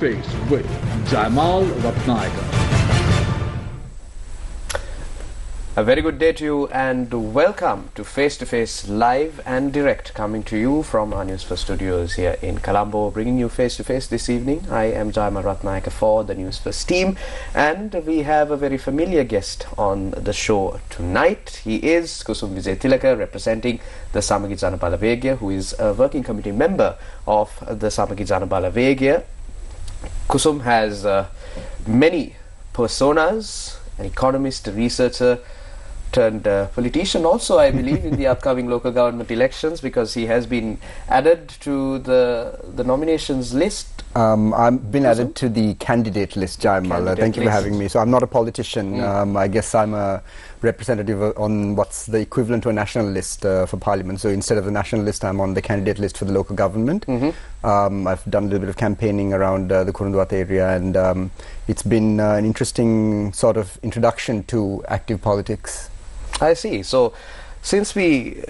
Face with Jaimal Ratnayaka. A very good day to you and welcome to Face live and direct, coming to you from our Newsfirst studios here in Colombo, bringing you Face to Face this evening. I am Jaimal Ratnayaka for the Newsfirst team, and we have a very familiar guest on the show tonight. He is Kusum Wijetilleke, representing the Samagi Jana Balawegaya, who is a working committee member of the Samagi Jana Balawegaya. Kusum has many personas: an economist, a researcher, turned politician also, I believe, in the upcoming local government elections, because he has been added to the nominations list. I've been added to the candidate list, Jaimal. Thank you for having me. So I'm not a politician. I guess I'm a representative on what's the equivalent to a national list for Parliament. So instead of the national list, I'm on the candidate list for the local government. I've done a little bit of campaigning around the Kurundwat area, and it's been an interesting sort of introduction to active politics. I see. So since we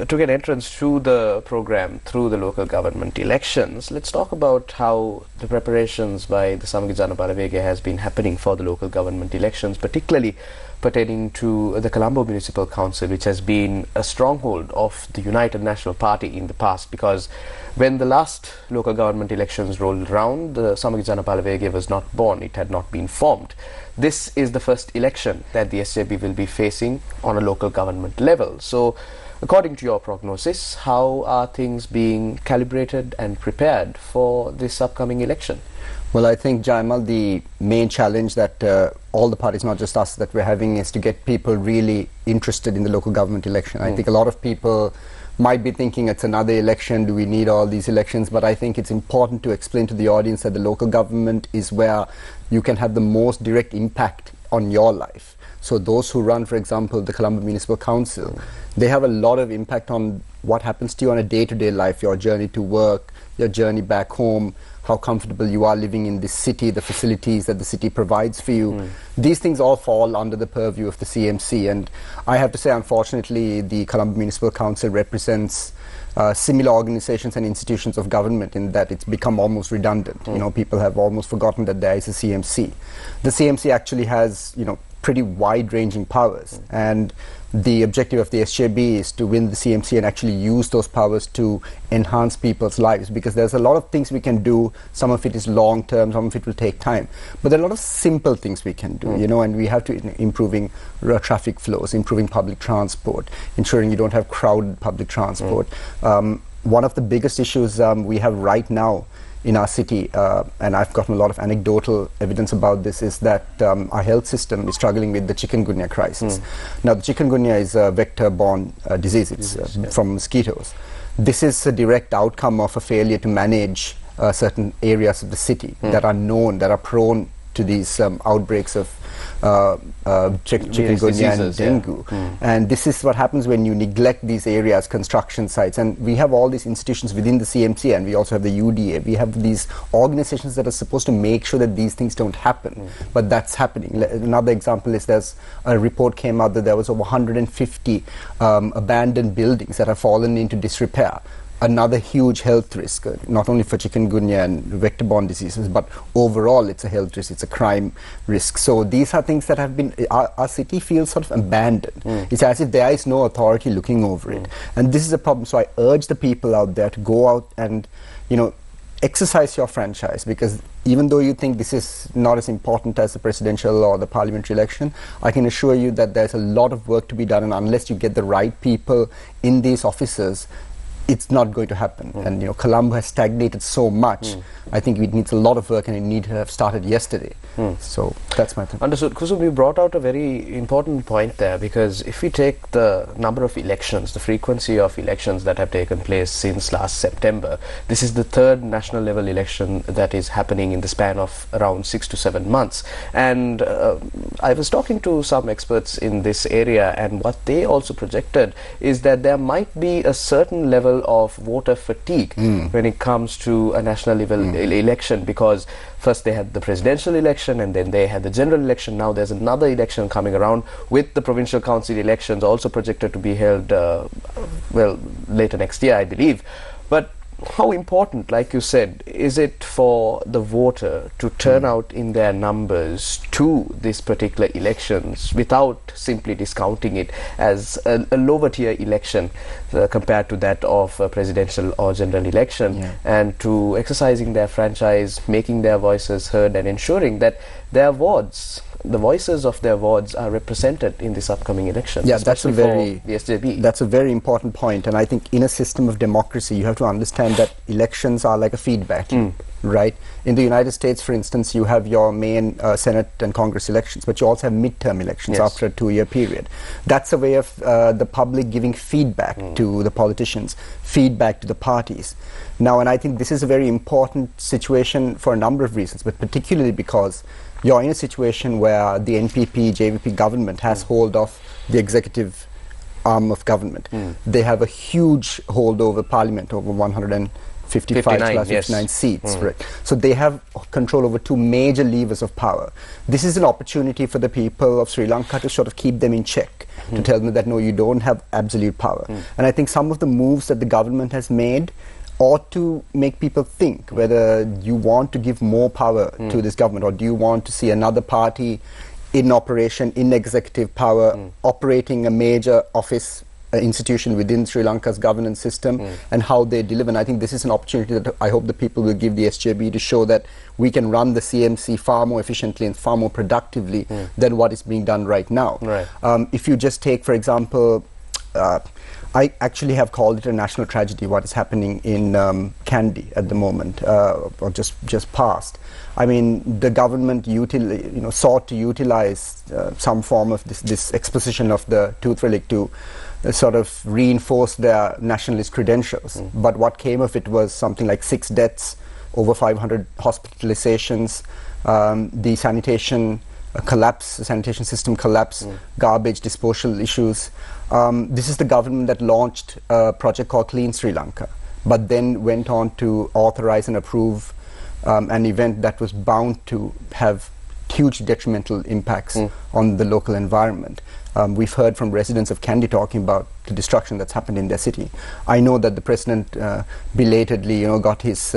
took an entrance through the program, through the local government elections, let's talk about how the preparations by the Samagi Jana Balawegaya has been happening for the local government elections, particularly pertaining to the Colombo Municipal Council, which has been a stronghold of the United National Party in the past, because when the last local government elections rolled around, the Samagi Jana Balawegaya was not born, it had not been formed. This is the first election that the SJB will be facing on a local government level. So, according to your prognosis, how are things being calibrated and prepared for this upcoming election? Well, I think, Jaimal, the main challenge that all the parties, not just us, that we're having is to get people really interested in the local government election. I think a lot of people might be thinking it's another election, do we need all these elections? But I think it's important to explain to the audience that the local government is where you can have the most direct impact on your life. So those who run, for example, the Colombo Municipal Council, they have a lot of impact on what happens to you on a day-to-day life, your journey to work, your journey back home, how comfortable you are living in this city, the facilities that the city provides for you. These things all fall under the purview of the CMC, and I have to say, unfortunately, the Colombo Municipal Council represents similar organizations and institutions of government in that it's become almost redundant. You know, people have almost forgotten that there is a CMC. The CMC actually has, you know, pretty wide-ranging powers, and the objective of the SJB is to win the CMC and actually use those powers to enhance people's lives, because there's a lot of things we can do. Some of it is long-term, some of it will take time, but there are a lot of simple things we can do, you know, and we have to improving traffic flows, improving public transport, ensuring you don't have crowded public transport. One of the biggest issues we have right now in our city, and I've gotten a lot of anecdotal evidence about this, is that our health system is struggling with the chikungunya crisis. Now, the chikungunya is a vector-borne disease. It's from mosquitoes. This is a direct outcome of a failure to manage certain areas of the city that are known, that are prone to these outbreaks of chikungunya and dengue. And this is what happens when you neglect these areas, construction sites. And we have all these institutions within the CMC, and we also have the UDA. We have these organizations that are supposed to make sure that these things don't happen. But that's happening. Another example is there's a report came out that there was over 150 abandoned buildings that have fallen into disrepair. Another huge health risk, not only for chikungunya and vector-borne diseases, but overall it's a health risk, it's a crime risk. So these are things that have been, our city feels sort of abandoned. It's as if there is no authority looking over it. And this is a problem. So I urge the people out there to go out and, you know, exercise your franchise, because even though you think this is not as important as the presidential or the parliamentary election, I can assure you that there's a lot of work to be done, and unless you get the right people in these offices, it's not going to happen. And you know, Colombo has stagnated so much. I think it needs a lot of work, and it needs to have started yesterday. So that's my thing. Understood. Kusum, you brought out a very important point there, because if we take the number of elections, the frequency of elections that have taken place since last September, this is the third national level election that is happening in the span of around 6 to 7 months. And I was talking to some experts in this area, and what they also projected is that there might be a certain level of voter fatigue when it comes to a national level election, because first they had the presidential election and then they had the general election. Now there's another election coming around with the provincial council elections also projected to be held well later next year, I believe. But how important, like you said, is it for the voter to turn out in their numbers to these particular elections without simply discounting it as a lower tier election compared to that of a presidential or general election, and to exercising their franchise, making their voices heard, and ensuring that their wards, the voices of their wards, are represented in this upcoming election. Yeah, that's a very the SJB. That's a very important point, and I think in a system of democracy, you have to understand that elections are like a feedback loop, right? In the United States, for instance, you have your main Senate and Congress elections, but you also have midterm elections after a 2-year period. That's a way of the public giving feedback to the politicians, feedback to the parties. Now, and I think this is a very important situation for a number of reasons, but particularly because you're in a situation where the NPP, JVP government has hold of the executive arm of government. They have a huge hold over parliament, over 159 seats. Right? So they have control over 2 major levers of power. This is an opportunity for the people of Sri Lanka to sort of keep them in check, to tell them that no, you don't have absolute power. And I think some of the moves that the government has made ought to make people think whether you want to give more power to this government, or do you want to see another party in operation, in executive power, operating a major office institution within Sri Lanka's governance system, and how they deliver. And I think this is an opportunity that I hope the people will give the SJB to show that we can run the CMC far more efficiently and far more productively than what is being done right now. If you just take, for example, I actually have called it a national tragedy, what is happening in Kandy at the moment, or just past. I mean, the government sought to utilize some form of this exposition of the tooth relic to sort of reinforce their nationalist credentials. But what came of it was something like 6 deaths, over 500 hospitalizations, the sanitation collapse, the sanitation system collapse, garbage disposal issues. This is the government that launched a project called Clean Sri Lanka, but then went on to authorize and approve an event that was bound to have huge detrimental impacts on the local environment. We've heard from residents of Kandy talking about the destruction that's happened in their city. I know that the president belatedly, got his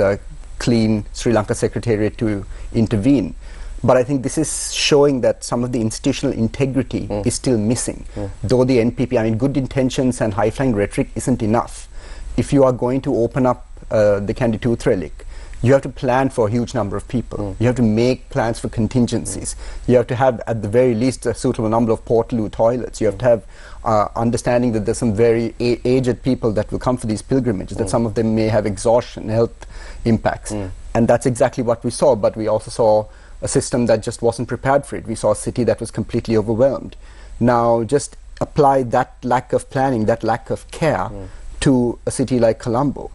Clean Sri Lanka Secretariat to intervene. But I think this is showing that some of the institutional integrity is still missing. Though the NPP, I mean, good intentions and high-flying rhetoric isn't enough. If you are going to open up the Kandy tooth relic, you have to plan for a huge number of people. You have to make plans for contingencies. You have to have, at the very least, a suitable number of Portaloo toilets. You have to have understanding that there's some very aged people that will come for these pilgrimages, that some of them may have exhaustion, health impacts. And that's exactly what we saw, but we also saw a system that just wasn't prepared for it. We saw a city that was completely overwhelmed. Now, just apply that lack of planning, that lack of care to a city like Colombo.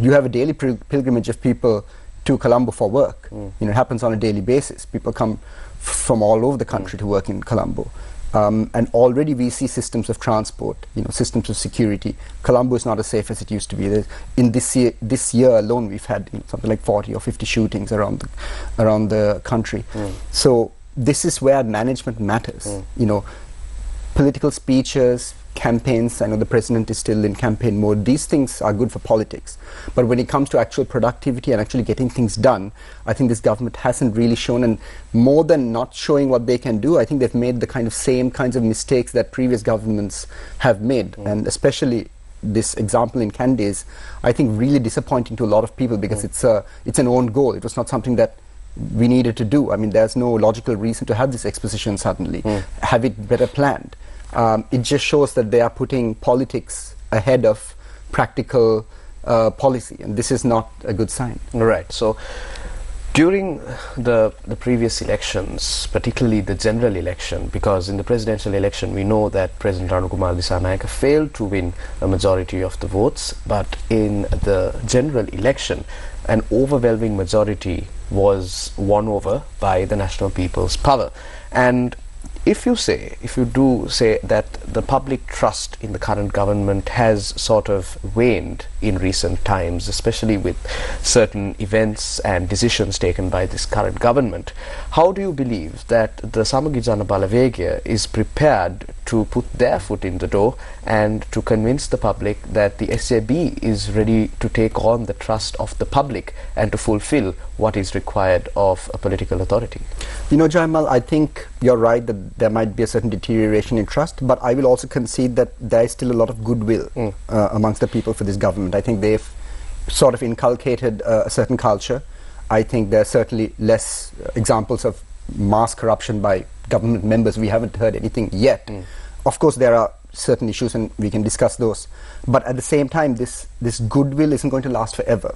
You have a daily pilgrimage of people to Colombo for work. It happens on a daily basis. People come from all over the country to work in Colombo. And already we see systems of transport, systems of security. Colombo is not as safe as it used to be. In this year alone, we've had something like 40 or 50 shootings around the country. So this is where management matters. Political speeches, campaigns. I know the president is still in campaign mode. These things are good for politics. But when it comes to actual productivity and actually getting things done, I think this government hasn't really shown, and more than not showing what they can do, I think they've made the same kinds of mistakes that previous governments have made. And especially this example in Kandy is, I think, really disappointing to a lot of people, because it's an own goal. It was not something that we needed to do. I mean, there's no logical reason to have this exposition suddenly. Have it better planned. It just shows that they are putting politics ahead of practical policy, and this is not a good sign. Right. So during the previous elections, particularly the general election, because in the presidential election we know that President Ranukumar Dissanayake failed to win a majority of the votes, but in the general election an overwhelming majority was won over by the National People's Power. And if you do say that the public trust in the current government has sort of waned in recent times, especially with certain events and decisions taken by this current government, how do you believe that the Samagi Jana Balawegaya is prepared to put their foot in the door and to convince the public that the SJB is ready to take on the trust of the public and to fulfill what is required of a political authority? You know, Jaimal, I think you're right that there might be a certain deterioration in trust, but I will also concede that there is still a lot of goodwill amongst the people for this government. I think they've sort of inculcated a certain culture. I think there are certainly less examples of mass corruption by government members. We haven't heard anything yet. Of course, there are certain issues and we can discuss those, but at the same time this goodwill isn't going to last forever.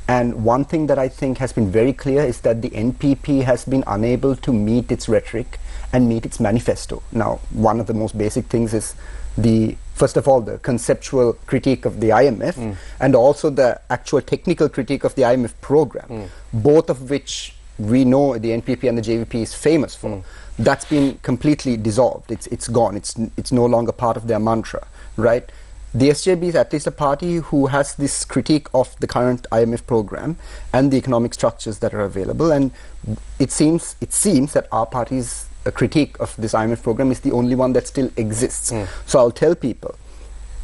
And one thing that I think has been very clear is that the NPP has been unable to meet its rhetoric and meet its manifesto. Now, one of the most basic things is first of all, the conceptual critique of the IMF and also the actual technical critique of the IMF program, both of which we know the NPP and the JVP is famous for. That's been completely dissolved. It's gone. It's no longer part of their mantra, right? The SJB is at least a party who has this critique of the current IMF program and the economic structures that are available, and it seems that our party's critique of this IMF program is the only one that still exists. So I'll tell people,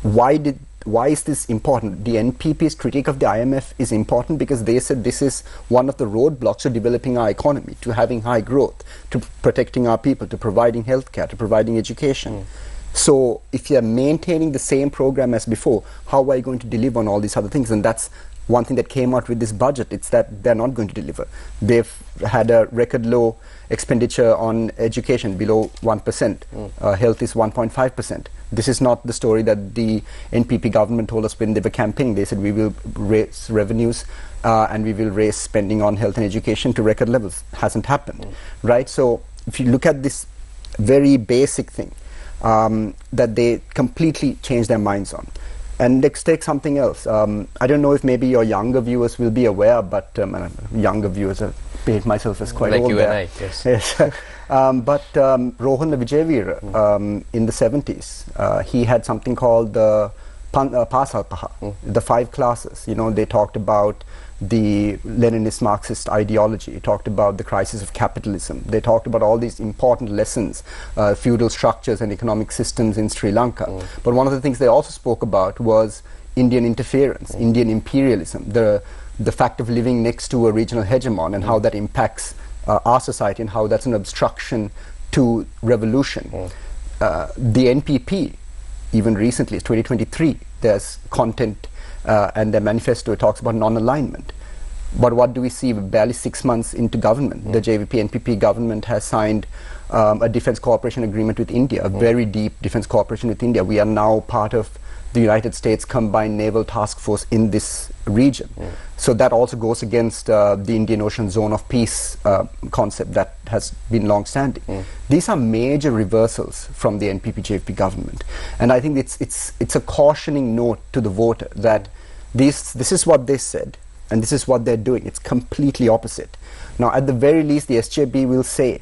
why is this important? The NPP's critique of the IMF is important because they said this is one of the roadblocks to developing our economy, to having high growth, to protecting our people, to providing healthcare, to providing education. So if you're maintaining the same program as before, how are you going to deliver on all these other things? And that's one thing that came out with this budget. It's that they're not going to deliver. They've had a record low expenditure on education, below 1%. Health is 1.5%. This is not the story that the NPP government told us when they were campaigning. They said we will raise revenues and we will raise spending on health and education to record levels. Hasn't happened, right? So if you look at this very basic thing that they completely changed their minds on. And let's take something else. I don't know if maybe your younger viewers will be aware, but younger viewers, I paint myself as quite like old you there. and I, yes. Yes. But Rohan Vijayveera, in the 70s, he had something called the Pasalpaha, the 5 classes. You know, they talked about the Leninist Marxist ideology, talked about the crisis of capitalism. They talked about all these important lessons, feudal structures and economic systems in Sri Lanka. But one of the things they also spoke about was Indian interference, Indian imperialism, the fact of living next to a regional hegemon and how that impacts our society and how that's an obstruction to revolution. The NPP, even recently, it's 2023, there's content and their manifesto talks about non-alignment. But what do we see? Barely 6 months into government, the JVP-NPP government has signed a defense cooperation agreement with India, a very deep defense cooperation with India. We are now part of the United States Combined Naval Task Force in this region. So that also goes against the Indian Ocean Zone of Peace concept that has been long-standing. These are major reversals from the NPP-JVP government. And I think it's a cautioning note to the voter that this is what they said and this is what they're doing. It's completely opposite. Now, at the very least, the SJB will say,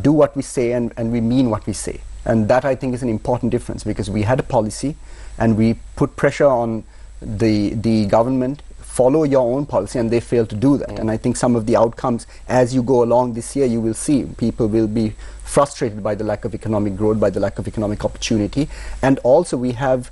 do what we say and we mean what we say. And that, I think, is an important difference because we had a policy and we put pressure on the government, follow your own policy, and they failed to do that. And I think some of the outcomes as you go along this year, you will see people will be frustrated by the lack of economic growth, by the lack of economic opportunity. And also we have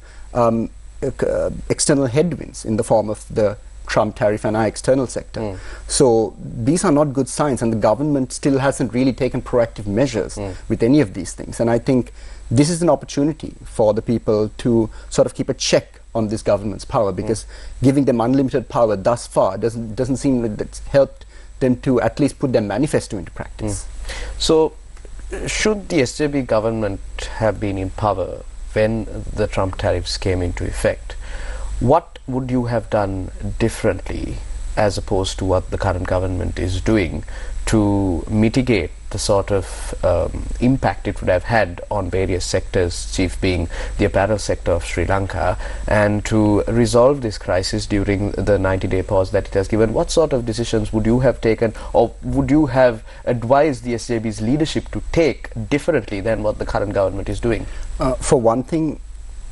external headwinds in the form of the Trump tariff and our external sector. So these are not good signs, and the government still hasn't really taken proactive measures with any of these things. And I think this is an opportunity for the people to sort of keep a check on this government's power, because giving them unlimited power thus far doesn't seem like that's helped them to at least put their manifesto into practice. So should the SJB government have been in power when the Trump tariffs came into effect, what would you have done differently as opposed to what the current government is doing to mitigate the sort of impact it would have had on various sectors, chief being the apparel sector of Sri Lanka, and to resolve this crisis during the 90-day pause that it has given? What sort of decisions would you have taken, or would you have advised the SJB's leadership to take differently than what the current government is doing? For one thing,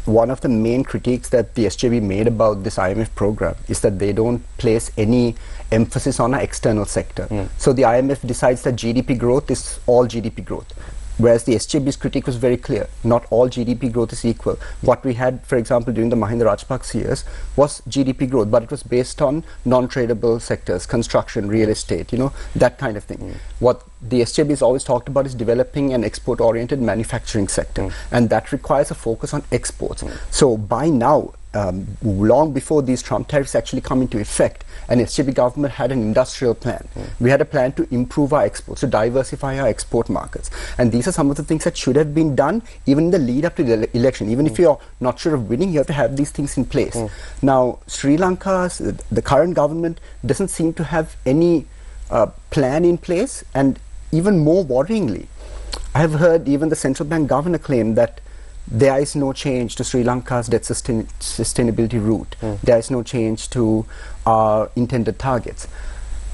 one of the main critiques that the SJB made about this IMF program is that they don't place any emphasis on our external sector. So the IMF decides that GDP growth is all GDP growth, whereas the SJB's critique was very clear. Not all GDP growth is equal. What we had, for example, during the Mahinda Rajapaksa years was GDP growth, but it was based on non-tradable sectors, construction, real estate, that kind of thing. What the SJB has always talked about is developing an export-oriented manufacturing sector, and that requires a focus on exports. So by now, long before these Trump tariffs actually come into effect, an SJB government had an industrial plan. We had a plan to improve our exports, to diversify our export markets. And these are some of the things that should have been done even in the lead up to the election. Even if you're not sure of winning, you have to have these things in place. Now, Sri Lanka's, the current government doesn't seem to have any plan in place, and even more worryingly, I have heard even the central bank governor claim that there is no change to Sri Lanka's debt sustainability route. There is no change to our intended targets.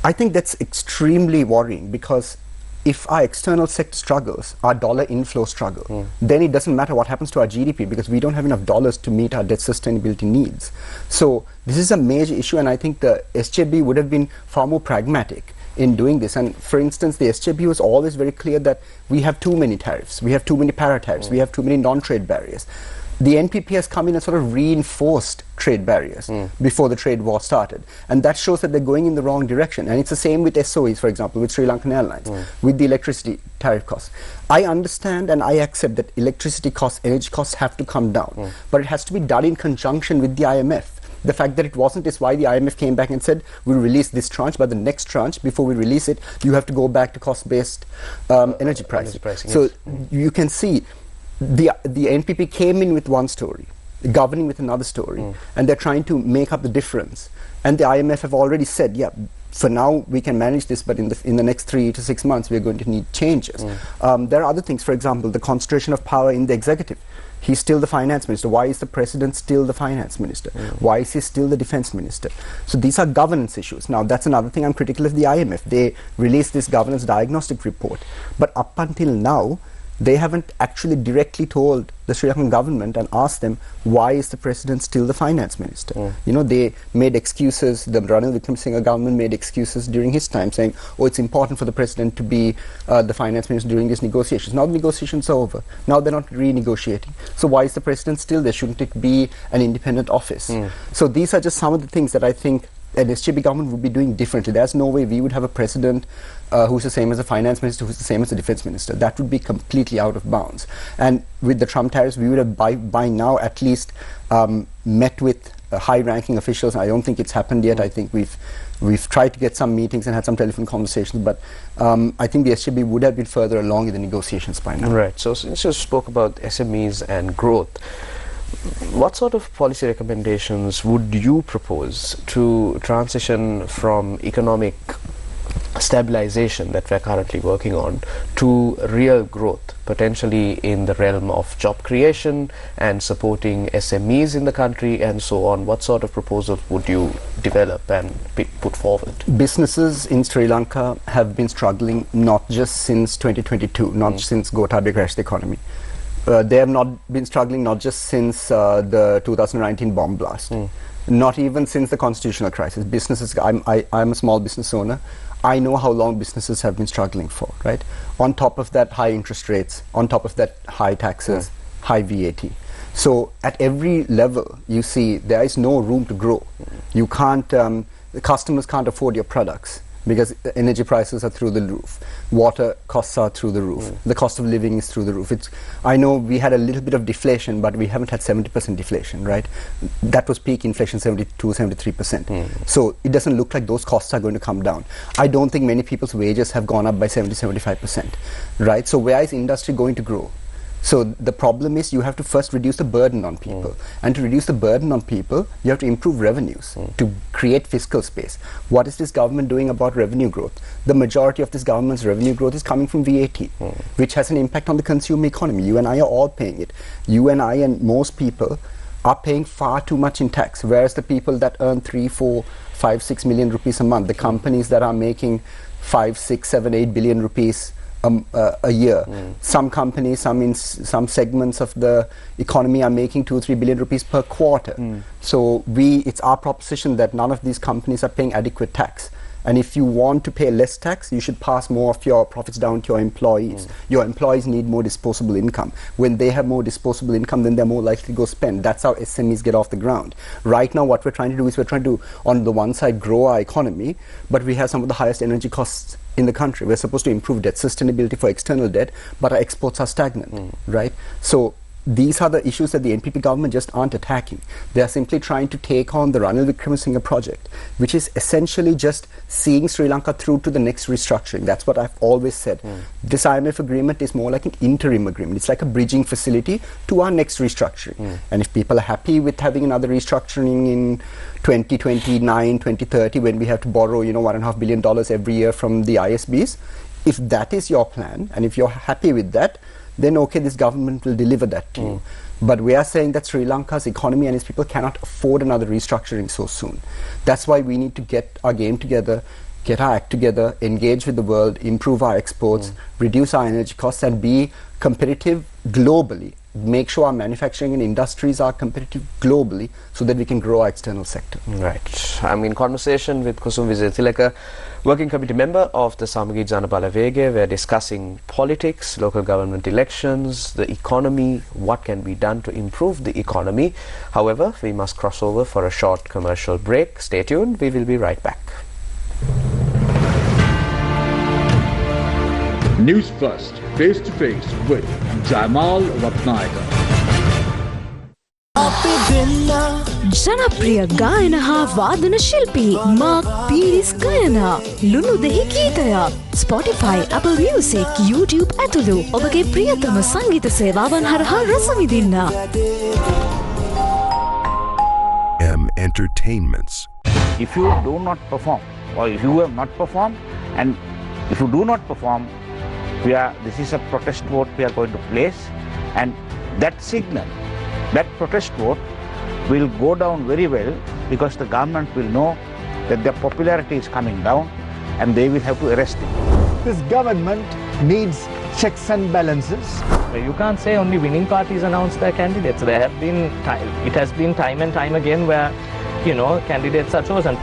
I think that's extremely worrying, because if our external sector struggles, our dollar inflow struggle, then it doesn't matter what happens to our GDP, because we don't have enough dollars to meet our debt sustainability needs. So this is a major issue, and I think the SJB would have been far more pragmatic in doing this. And for instance, the SJB was always very clear that we have too many tariffs, we have too many para-tariffs, we have too many non-trade barriers. The NPP has come in and sort of reinforced trade barriers before the trade war started, and that shows that they're going in the wrong direction. And it's the same with SOEs, for example, with Sri Lankan Airlines, with the electricity tariff costs. I understand and I accept that electricity costs, energy costs have to come down, but it has to be done in conjunction with the IMF. The fact that it wasn't is why the IMF came back and said, we'll release this tranche, but the next tranche, before we release it, you have to go back to cost-based energy pricing. So you can see the NPP came in with one story, governing with another story, and they're trying to make up the difference. And the IMF have already said, yeah, for now we can manage this, but in the next 3 to 6 months we're going to need changes. There are other things, for example, the concentration of power in the executive. He's still the finance minister. Why is the president still the finance minister? Why is he still the defense minister? So these are governance issues. Now, that's another thing I'm critical of the IMF. They released this governance diagnostic report, but up until now, they haven't actually directly told the Sri Lankan government and asked them, why is the president still the finance minister? They made excuses. The Ranil Wickremesinghe government made excuses during his time, saying, oh, it's important for the president to be the finance minister during these negotiations. Now the negotiations are over. Now they're not renegotiating. So why is the president still there? Shouldn't it be an independent office? So these are just some of the things that I think an SJB government would be doing differently. There's no way we would have a president who's the same as a finance minister, who's the same as a defense minister. That would be completely out of bounds. And with the Trump tariffs, we would have by now at least met with high-ranking officials. I don't think it's happened yet. I think we've tried to get some meetings and had some telephone conversations, but I think the SJB would have been further along in the negotiations by now. Right. So since you spoke about SMEs and growth, what sort of policy recommendations would you propose to transition from economic stabilization that we're currently working on to real growth, potentially in the realm of job creation and supporting SMEs in the country and so on? What sort of proposals would you develop and put forward? Businesses in Sri Lanka have been struggling not just since 2022, not since Gotabaya crashed the economy. They have not been struggling not just since the 2019 bomb blast, not even since the constitutional crisis. Businesses, I'm a small business owner. I know how long businesses have been struggling for, right? On top of that, high interest rates, on top of that, high taxes, high VAT. So at every level, you see there is no room to grow. You can't, the customers can't afford your products, because energy prices are through the roof, water costs are through the roof, the cost of living is through the roof. I know we had a little bit of deflation, but we haven't had 70% deflation, right? That was peak inflation, 72, 73%. So it doesn't look like those costs are going to come down. I don't think many people's wages have gone up by 70, 75%, right? So where is industry going to grow? So the problem is you have to first reduce the burden on people. And to reduce the burden on people, you have to improve revenues to create fiscal space. What is this government doing about revenue growth? The majority of this government's revenue growth is coming from VAT, which has an impact on the consumer economy. You and I are all paying it. You and I and most people are paying far too much in tax, whereas the people that earn 3, 4, 5, 6 million rupees a month, the companies that are making 5, 6, 7, 8 billion rupees a year. Some companies, some segments of the economy are making 2 or 3 billion rupees per quarter. So it's our proposition that none of these companies are paying adequate tax. And if you want to pay less tax, you should pass more of your profits down to your employees. Your employees need more disposable income. When they have more disposable income, then they're more likely to go spend. That's how SMEs get off the ground. Right now, what we're trying to do is we're trying to, on the one side, grow our economy, but we have some of the highest energy costs in the country. We're supposed to improve debt sustainability for external debt, but our exports are stagnant, right? So these are the issues that the NPP government just aren't attacking. They are simply trying to take on the Ranil Wickremesinghe project, which is essentially just seeing Sri Lanka through to the next restructuring. That's what I've always said. This IMF agreement is more like an interim agreement. It's like a bridging facility to our next restructuring. And if people are happy with having another restructuring in 2029, 2030, when we have to borrow, $1.5 billion every year from the ISBs, if that is your plan, and if you're happy with that, then okay, this government will deliver that to you. But we are saying that Sri Lanka's economy and its people cannot afford another restructuring so soon. That's why we need to get our game together, get our act together, engage with the world, improve our exports, reduce our energy costs, and be competitive globally. Make sure our manufacturing and industries are competitive globally so that we can grow our external sector. Right. I'm in conversation with Kusum Wijetilleke, Working Committee member of the Samagi Jana Balawege. We're discussing politics, local government elections, the economy, what can be done to improve the economy. However, we must cross over for a short commercial break. Stay tuned. We will be right back. Newsfirst, face-to-face with Jamal Ratnayaka. ජනප්‍රිය ගායන හා වාදන ශිල්පී mark Peiris ගයන ලුණු දෙහි ගීතය Spotify, Apple Music, YouTube ඇතුළු ඔබගේ ප්‍රියතම සංගීත සේවාවන් හරහා රස විඳින්න. Entertainments. If you do not perform, or if you have not performed, and if you do not perform, this is a protest vote we are going to place, and that signal, that protest vote will go down very well, because the government will know that their popularity is coming down and they will have to arrest him. This government needs checks and balances. You can't say only winning parties announce their candidates. There have been it has been time and time again where, candidates are chosen.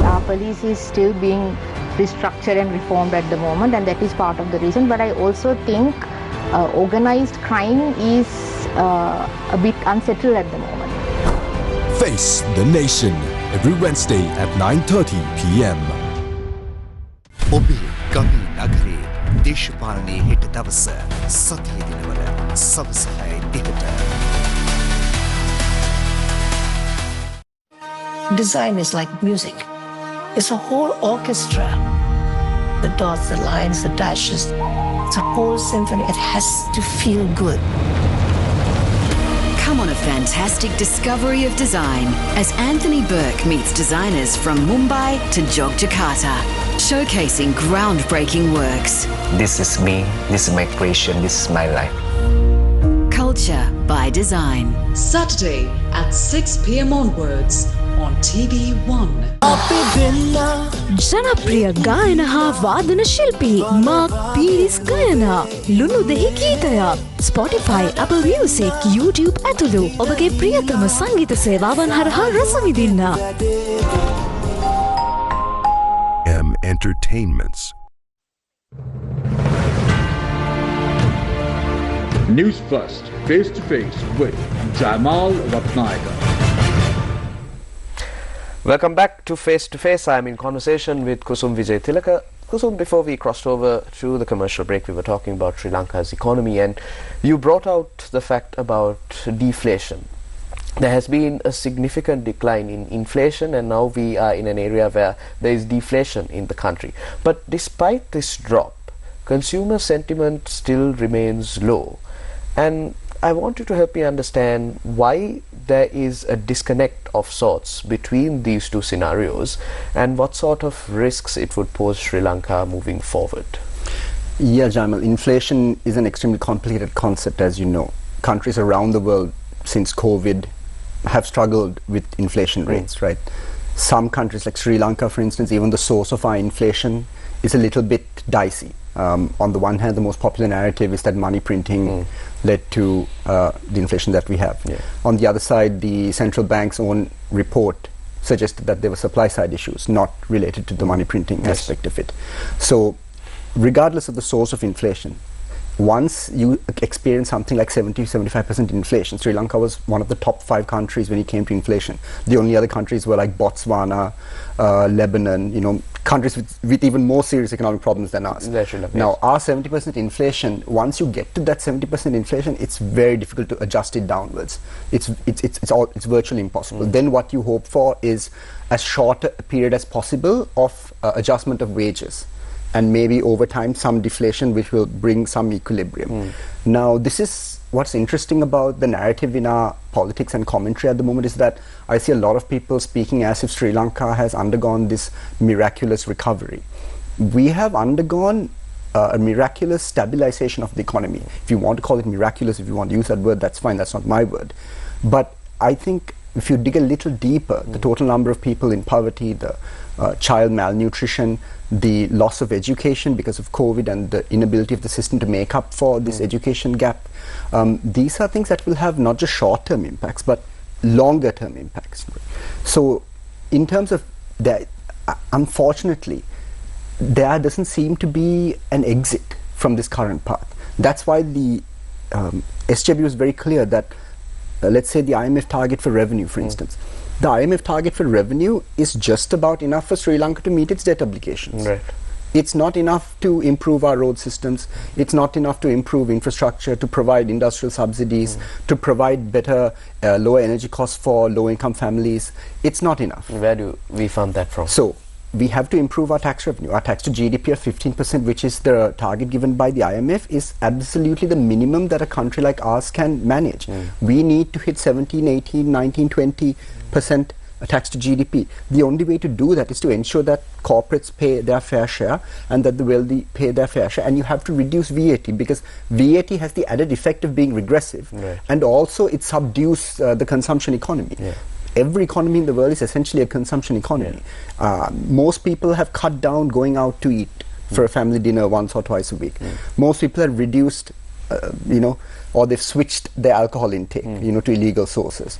Our police is still being restructured and reformed at the moment, and that is part of the reason. But I also think organized crime is a bit unsettled at the moment. Face the Nation every Wednesday at 9:30 p.m. ඔබේ ගමේ නගරේ දේශපාලනයේ හෙට දවස සතිය දිනවල සවස 6:30. Design is like music. It's a whole orchestra. The dots, the lines, the dashes. It's a whole symphony. It has to feel good. Come on a fantastic discovery of design as Anthony Burke meets designers from Mumbai to Yogyakarta, showcasing groundbreaking works. This is me, this is my creation, this is my life. Culture by Design. Saturday at 6 p.m. onwards on TV1. ජනප්‍රිය ගායන හා වාදන ශිල්පී mark Peiris ගයන ලුණු දෙහි ගීතය Spotify, Apple Music, YouTube ඇතුළු ඔබගේ ප්‍රියතම සංගීත සේවාවන් හරහා රස විඳින්න. Entertainments. Newsfirst, face-to-face with Jamal Ratnayaka. Welcome back to Face to Face. I am in conversation with Kusum Wijetilleke. Kusum, before we crossed over to the commercial break, we were talking about Sri Lanka's economy, and you brought out the fact about deflation. There has been a significant decline in inflation, and now we are in an area where there is deflation in the country. But despite this drop, consumer sentiment still remains low. And I want you to help me understand why there is a disconnect of sorts between these two scenarios and what sort of risks it would pose Sri Lanka moving forward. Yeah, Jamal, inflation is an extremely complicated concept, as you know. Countries around the world since COVID have struggled with inflation rates, right? Some countries like Sri Lanka, for instance, even the source of our inflation is a little bit dicey. On the one hand, the most popular narrative is that money printing led to the inflation that we have. On the other side, the central bank's own report suggested that there were supply side issues not related to the money printing aspect of it. So regardless of the source of inflation, once you experience something like 70-75% inflation, Sri Lanka was one of the top 5 countries when it came to inflation. The only other countries were like Botswana, Lebanon, you know, countries with even more serious economic problems than us. Now, our 70% inflation, once you get to that 70% inflation, it's very difficult to adjust it downwards. It's virtually impossible. Then what you hope for is as short a period as possible of adjustment of wages, and maybe over time some deflation which will bring some equilibrium. Now, this is what's interesting about the narrative in our politics and commentary at the moment, is that I see a lot of people speaking as if Sri Lanka has undergone this miraculous recovery. We have undergone a miraculous stabilization of the economy. If you want to call it miraculous, if you want to use that word, that's fine, that's not my word. But I think if you dig a little deeper, the total number of people in poverty, the child malnutrition, the loss of education because of COVID and the inability of the system to make up for this education gap, these are things that will have not just short-term impacts but longer-term impacts. So in terms of that, unfortunately, there doesn't seem to be an exit from this current path. That's why the SJB was very clear that let's say the IMF target for revenue, for instance. The IMF target for revenue is just about enough for Sri Lanka to meet its debt obligations. It's not enough to improve our road systems. It's not enough to improve infrastructure, to provide industrial subsidies, to provide better lower energy costs for low-income families. It's not enough. Where do we fund that from? So we have to improve our tax revenue. Our tax to GDP of 15%, which is the target given by the IMF, is absolutely the minimum that a country like ours can manage. We need to hit 17, 18, 19, 20% tax to GDP. The only way to do that is to ensure that corporates pay their fair share and that the wealthy pay their fair share. And you have to reduce VAT, because VAT has the added effect of being regressive, and also it subdues the consumption economy. Every economy in the world is essentially a consumption economy. Most people have cut down going out to eat for a family dinner once or twice a week. Most people have reduced, or they've switched their alcohol intake, to illegal sources.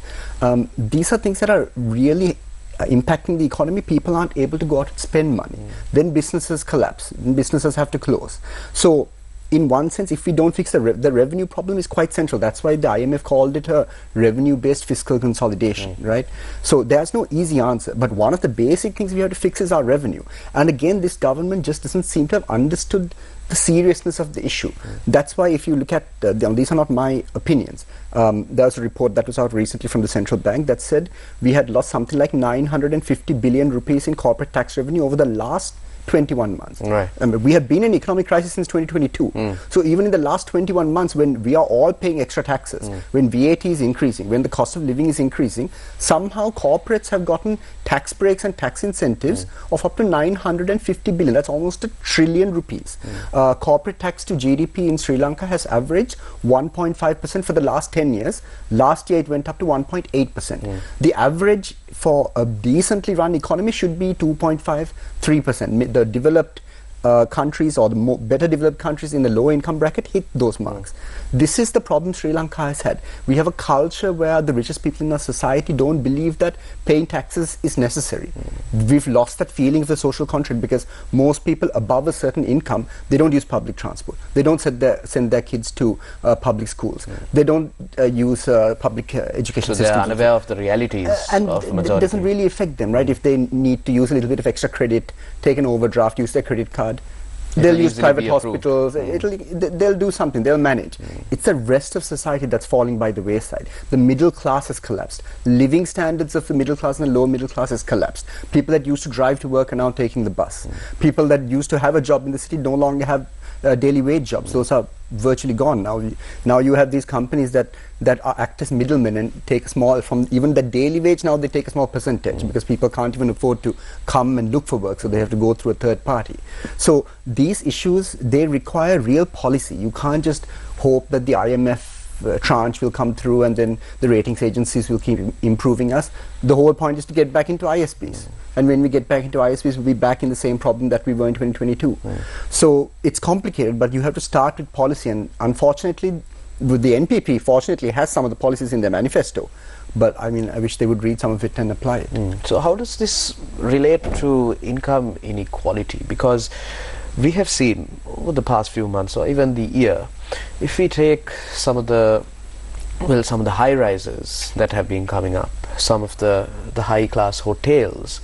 These are things that are really impacting the economy. People aren't able to go out and spend money. Then businesses collapse. Then businesses have to close. So in one sense, if we don't fix the revenue problem is quite central. That's why the IMF called it a revenue-based fiscal consolidation, right? So there's no easy answer. But one of the basic things we have to fix is our revenue. And again, this government just doesn't seem to have understood the seriousness of the issue. That's why if you look at, these are not my opinions, there was a report that was out recently from the central bank that said we had lost something like 950 billion rupees in corporate tax revenue over the last 21 months. We have been in economic crisis since 2022. So even in the last 21 months, when we are all paying extra taxes, when VAT is increasing, when the cost of living is increasing, somehow corporates have gotten tax breaks and tax incentives of up to 950 billion. That's almost $1 trillion rupees. Corporate tax to GDP in Sri Lanka has averaged 1.5% for the last 10 years. Last year it went up to 1.8%. The average for a decently run economy should be 2.5, 3%. The developed countries, or the better developed countries in the low income bracket, hit those marks. This is the problem Sri Lanka has had. We have a culture where the richest people in our society don't believe that paying taxes is necessary. We've lost that feeling of the social contract, because most people above a certain income, they don't use public transport. They don't send their kids to public schools. They don't use public education systems. So they are unaware of the realities and of the majority. It doesn't really affect them, right? If they need to use a little bit of extra credit, take an overdraft, use their credit card, they'll use private hospitals, they'll do something, they'll manage. It's the rest of society that's falling by the wayside. The middle class has collapsed. Living standards of the middle class and the lower middle class has collapsed. People that used to drive to work are now taking the bus. People that used to have a job in the city no longer have daily wage jobs. Those are virtually gone. Now you have these companies that act as middlemen and take a small, from even the daily wage, now they take a small percentage because people can't even afford to come and look for work, so they have to go through a third party. So these issues, they require real policy. You can't just hope that the IMF tranche will come through and then the ratings agencies will keep improving us. The whole point is to get back into ISPs. And when we get back into ISPs, we'll be back in the same problem that we were in 2022. So it's complicated, but you have to start with policy. And unfortunately, with the NPP, fortunately, has some of the policies in their manifesto. But I mean, I wish they would read some of it and apply it. So how does this relate to income inequality? Because we have seen over the past few months or even the year, if we take some of the high rises that have been coming up, some of the high class hotels,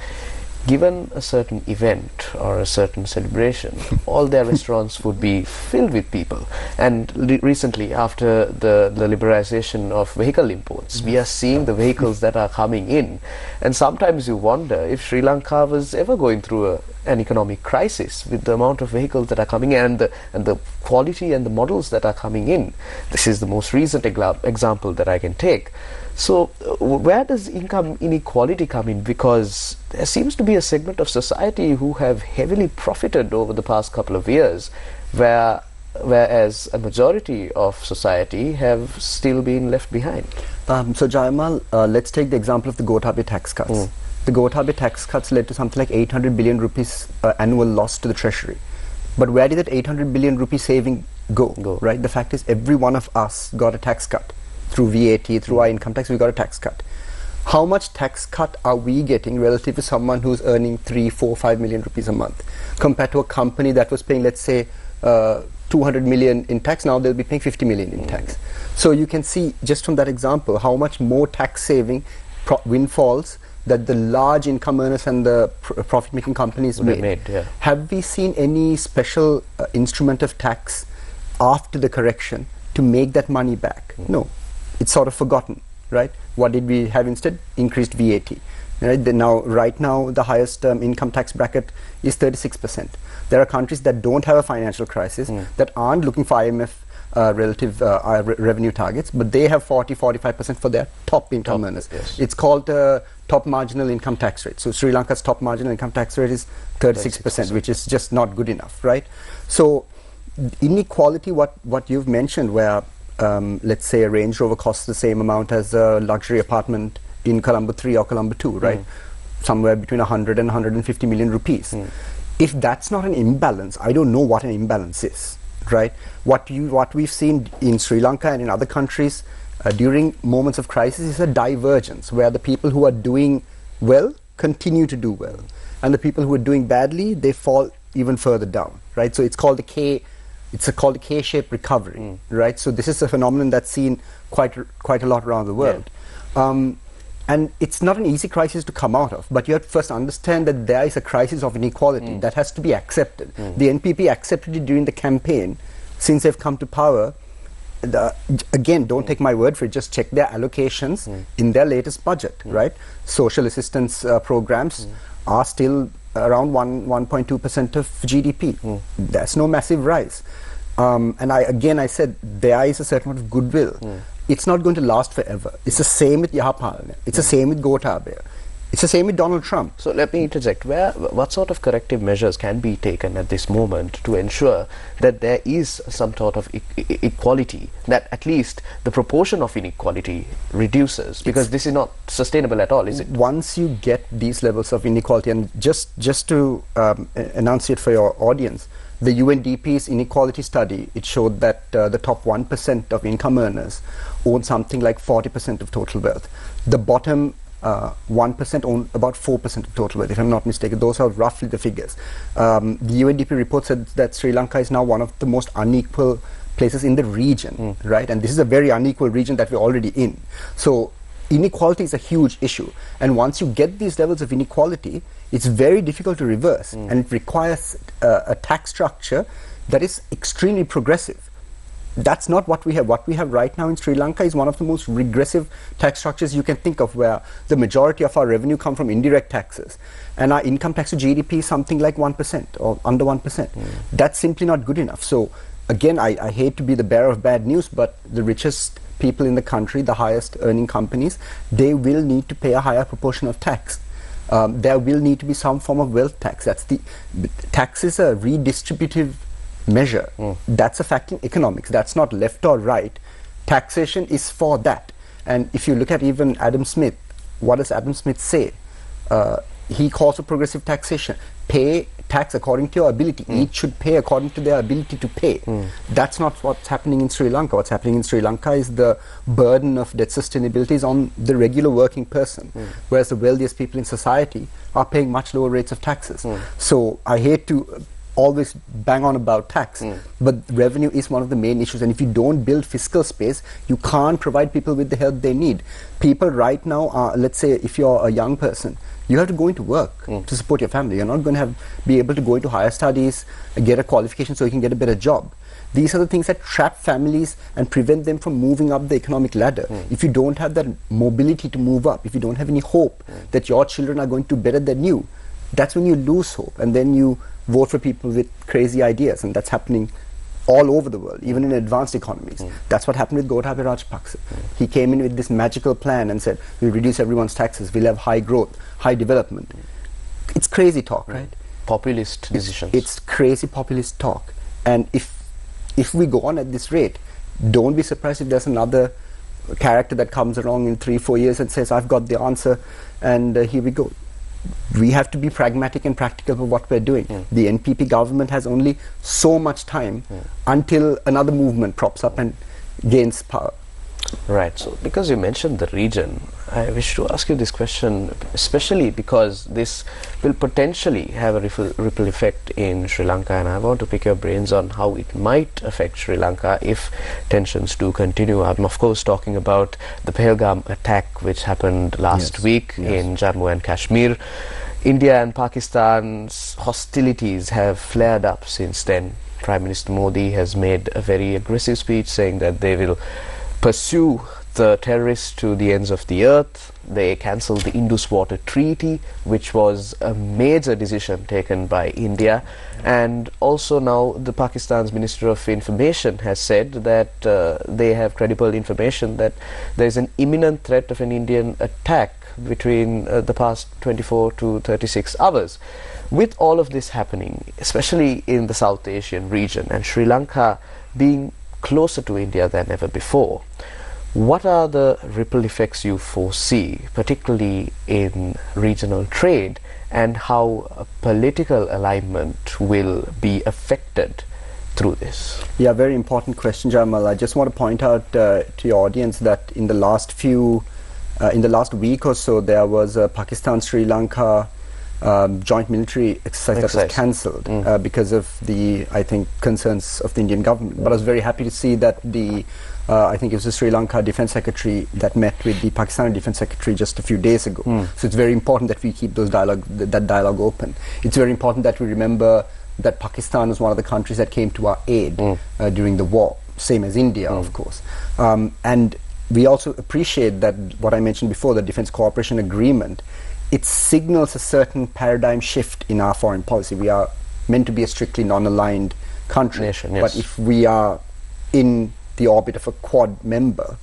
given a certain event or a certain celebration, all their restaurants would be filled with people. And recently, after the liberalization of vehicle imports, we are seeing the vehicles that are coming in. And sometimes you wonder if Sri Lanka was ever going through an economic crisis with the amount of vehicles that are coming in and the quality and the models that are coming in. This is the most recent example that I can take. So where does income inequality come in? Because there seems to be a segment of society who have heavily profited over the past couple of years, whereas a majority of society have still been left behind. So Jayamal, let's take the example of the Gotabaya tax cuts. The Gotabaya tax cuts led to something like 800 billion rupees annual loss to the treasury. But where did that 800 billion rupee saving go? Right? The fact is, every one of us got a tax cut. Through VAT, through our income tax, we got a tax cut. How much tax cut are we getting relative to someone who's earning 3, 4, 5 million rupees a month compared to a company that was paying, let's say, 200 million in tax? Now they'll be paying 50 million in tax. So you can see just from that example how much more tax saving windfalls that the large income earners and the profit-making companies made. Have we seen any special instrument of tax after the correction to make that money back? No. It's sort of forgotten, right? What did we have instead? Increased VAT. Right now, the highest income tax bracket is 36%. There are countries that don't have a financial crisis, that aren't looking for IMF relative revenue targets, but they have 40-45% for their top income earners. It's called top marginal income tax rate. So Sri Lanka's top marginal income tax rate is 36%, which is just not good enough, right? So inequality, what you've mentioned, where let's say a Range Rover costs the same amount as a luxury apartment in Colombo 3 or Colombo 2, right? Somewhere between 100 and 150 million rupees. If that's not an imbalance, I don't know what an imbalance is, right? What we've seen in Sri Lanka and in other countries during moments of crisis is a divergence, where the people who are doing well continue to do well, and the people who are doing badly, they fall even further down, right? So it's called a K-shaped recovery, right? So this is a phenomenon that's seen quite a lot around the world. And it's not an easy crisis to come out of, but you have to first understand that there is a crisis of inequality that has to be accepted. The NPP accepted it during the campaign. Since they've come to power, again, don't take my word for it, just check their allocations in their latest budget, right? Social assistance programs are still around 1.2% of GDP. That's no massive rise. And I said there is a certain amount of goodwill. It's not going to last forever. It's the same with Yahapalana. It's the same with Gotabaya. It's the same with Donald Trump. So let me interject. What sort of corrective measures can be taken at this moment to ensure that there is some sort of equality, that at least the proportion of inequality reduces? Because this is not sustainable at all, is it? Once you get these levels of inequality, and just to enunciate for your audience, the UNDP's inequality study, it showed that the top 1% of income earners own something like 40% of total wealth. The bottom 1% own about 4% of total wealth, if I'm not mistaken. Those are roughly the figures. The UNDP report said that Sri Lanka is now one of the most unequal places in the region, right? And this is a very unequal region that we're already in. So inequality is a huge issue. And once you get these levels of inequality, it's very difficult to reverse. And it requires a tax structure that is extremely progressive. That's not what we have. What we have right now in Sri Lanka is one of the most regressive tax structures you can think of, where the majority of our revenue come from indirect taxes, and our income tax to GDP is something like 1% or under 1%. That's simply not good enough. So again, I hate to be the bearer of bad news, but the richest people in the country, the highest earning companies, they will need to pay a higher proportion of tax. There will need to be some form of wealth tax. Tax is a redistributive measure. That's a fact in economics. That's not left or right. Taxation is for that. And if you look at even Adam Smith, what does Adam Smith say? He calls for progressive taxation. Pay tax according to your ability. Each should pay according to their ability to pay. That's not what's happening in Sri Lanka. What's happening in Sri Lanka is the burden of debt sustainability is on the regular working person, whereas the wealthiest people in society are paying much lower rates of taxes. So I hate to always bang on about tax, but revenue is one of the main issues, and if you don't build fiscal space, you can't provide people with the help they need. People right now are, let's say if you're a young person, you have to go into work to support your family. You're not going to be able to go into higher studies, get a qualification so you can get a better job. These are the things that trap families and prevent them from moving up the economic ladder. If you don't have that mobility to move up, if you don't have any hope that your children are going to do better than you, that's when you lose hope, and then you vote for people with crazy ideas, and that's happening all over the world, even in advanced economies. That's what happened with Gotabaya Rajapaksa. He came in with this magical plan and said, we'll reduce everyone's taxes, we'll have high growth, high development. It's crazy talk, right? Populist decisions. It's crazy populist talk. And if we go on at this rate, don't be surprised if there's another character that comes along in 3-4 years and says, I've got the answer, and here we go. We have to be pragmatic and practical for what we're doing. The NPP government has only so much time until another movement props up and gains power. Right. So because you mentioned the region, I wish to ask you this question, especially because this will potentially have a ripple effect in Sri Lanka, and I want to pick your brains on how it might affect Sri Lanka if tensions do continue. I'm of course talking about the Pahalgam attack which happened last week in Jammu and Kashmir. India and Pakistan's hostilities have flared up since then. Prime Minister Modi has made a very aggressive speech saying that they will pursue the terrorists to the ends of the earth. They cancelled the Indus Water Treaty, which was a major decision taken by India. And also now the Pakistan's Minister of Information has said that they have credible information that there is an imminent threat of an Indian attack between the past 24 to 36 hours. With all of this happening, especially in the South Asian region, and Sri Lanka being closer to India than ever before, what are the ripple effects you foresee, particularly in regional trade, and how a political alignment will be affected through this? Yeah, very important question, Jamal. I just want to point out to your audience that in the last week or so, there was a Pakistan-Sri Lanka joint military exercise that was cancelled because of the, I think, concerns of the Indian government. But I was very happy to see that I think it was the Sri Lanka Defence Secretary that met with the Pakistani Defence Secretary just a few days ago. So it's very important that we keep that dialogue open. It's very important that we remember that Pakistan was one of the countries that came to our aid during the war, same as India, of course. And we also appreciate that, what I mentioned before, the Defence Cooperation Agreement, it signals a certain paradigm shift in our foreign policy. We are meant to be a strictly non-aligned country, but if we are in the orbit of a Quad member,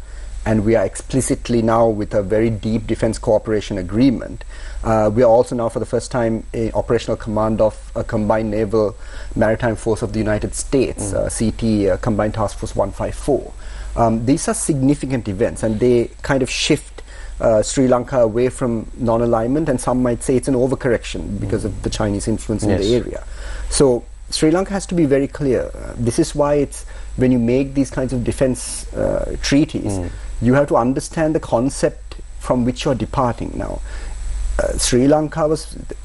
and we are explicitly now with a very deep defense cooperation agreement, we are also now for the first time in operational command of a combined naval maritime force of the United States, CT, Combined Task Force 154. These are significant events, and they kind of shift Sri Lanka away from non-alignment, and some might say it's an overcorrection because of the Chinese influence in the area. So Sri Lanka has to be very clear. This is why it's, when you make these kinds of defense treaties, you have to understand the concept from which you're departing now. Sri Lanka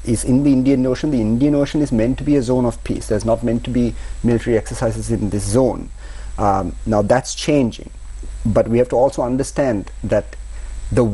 is in the Indian Ocean. The Indian Ocean is meant to be a zone of peace. There's not meant to be military exercises in this zone. Now that's changing, but we have to also understand that the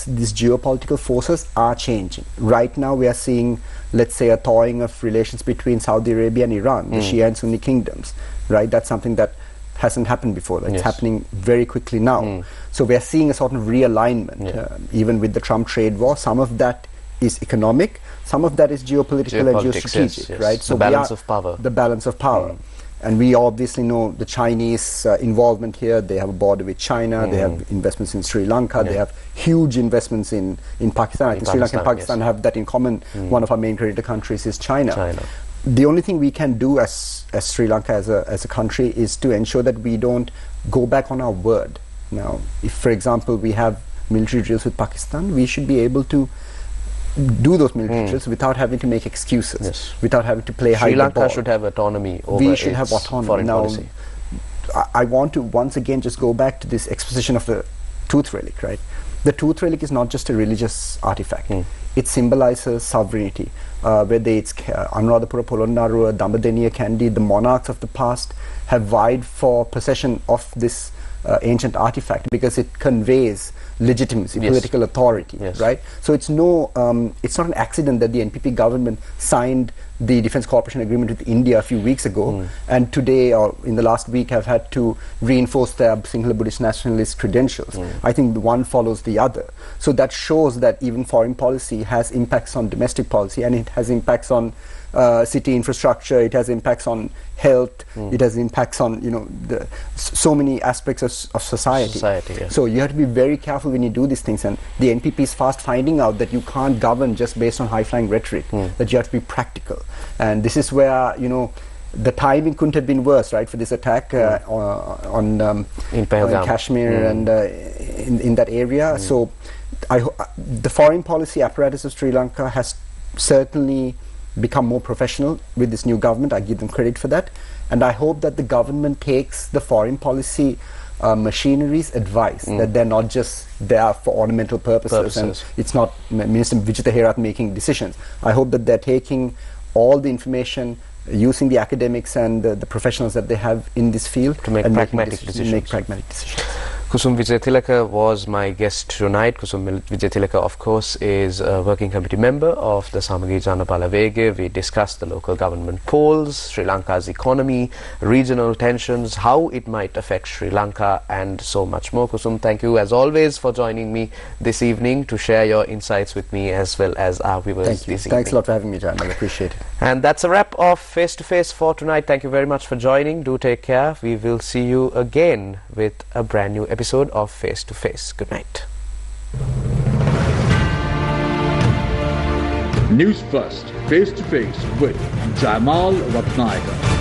these geopolitical forces are changing. Right now we are seeing, let's say, a thawing of relations between Saudi Arabia and Iran, the Shia and Sunni kingdoms, right? That's something that hasn't happened before. It's happening very quickly now. So we are seeing a sort of realignment, even with the Trump trade war. Some of that is economic, some of that is geopolitical and geostrategic, right? So the balance of power. The balance of power. And we obviously know the Chinese involvement here. They have a border with China. They have investments in Sri Lanka. They have huge investments in Pakistan. I think Sri Lanka and Pakistan have that in common. One of our main creditor countries is China. The only thing we can do as Sri Lanka as a country is to ensure that we don't go back on our word. Now, if, for example, we have military drills with Pakistan, we should be able to do those military drills without having to make excuses, without having to play hide the ball. Sri Lanka should have autonomy over we should have autonomy. Foreign now, policy. I want to once again just go back to this exposition of the tooth relic, right? The tooth relic is not just a religious artifact. It symbolizes sovereignty. Whether it's Anuradhapura, Polonnaruwa, Dambadeniya, Kandy, the monarchs of the past have vied for possession of this ancient artifact because it conveys legitimacy, political authority, right? So it's no, it's not an accident that the NPP government signed the Defence Cooperation Agreement with India a few weeks ago, and today or in the last week have had to reinforce their Sinhala Buddhist nationalist credentials. I think the one follows the other. So that shows that even foreign policy has impacts on domestic policy, and it has impacts on city infrastructure, it has impacts on health, it has impacts on, you know, so many aspects of society. So you have to be very careful when you do these things, and the NPP is fast finding out that you can't govern just based on high-flying rhetoric, that you have to be practical. And this is where, you know, the timing couldn't have been worse, right, for this attack on Kashmir and in that area. So the foreign policy apparatus of Sri Lanka has certainly become more professional with this new government. I give them credit for that, and I hope that the government takes the foreign policy machinery's advice, that they're not just there for ornamental purposes. And it's not Minister Wijetilleke making decisions. I hope that they're taking all the information, using the academics and the professionals that they have in this field to make pragmatic decisions. Kusum Wijetilleke was my guest tonight. Kusum Wijetilleke, of course, is a working committee member of the Samagi Janapala Vege. We discussed the local government polls, Sri Lanka's economy, regional tensions, how it might affect Sri Lanka, and so much more. Kusum, thank you as always for joining me this evening to share your insights with me as well as our viewers this evening. Thanks a lot for having me, John. I appreciate it. And that's a wrap of Face to Face for tonight. Thank you very much for joining. Do take care. We will see you again with a brand new episode of Face to Face. Good night. Newsfirst, Face to Face with Jaimal Ratnayaka.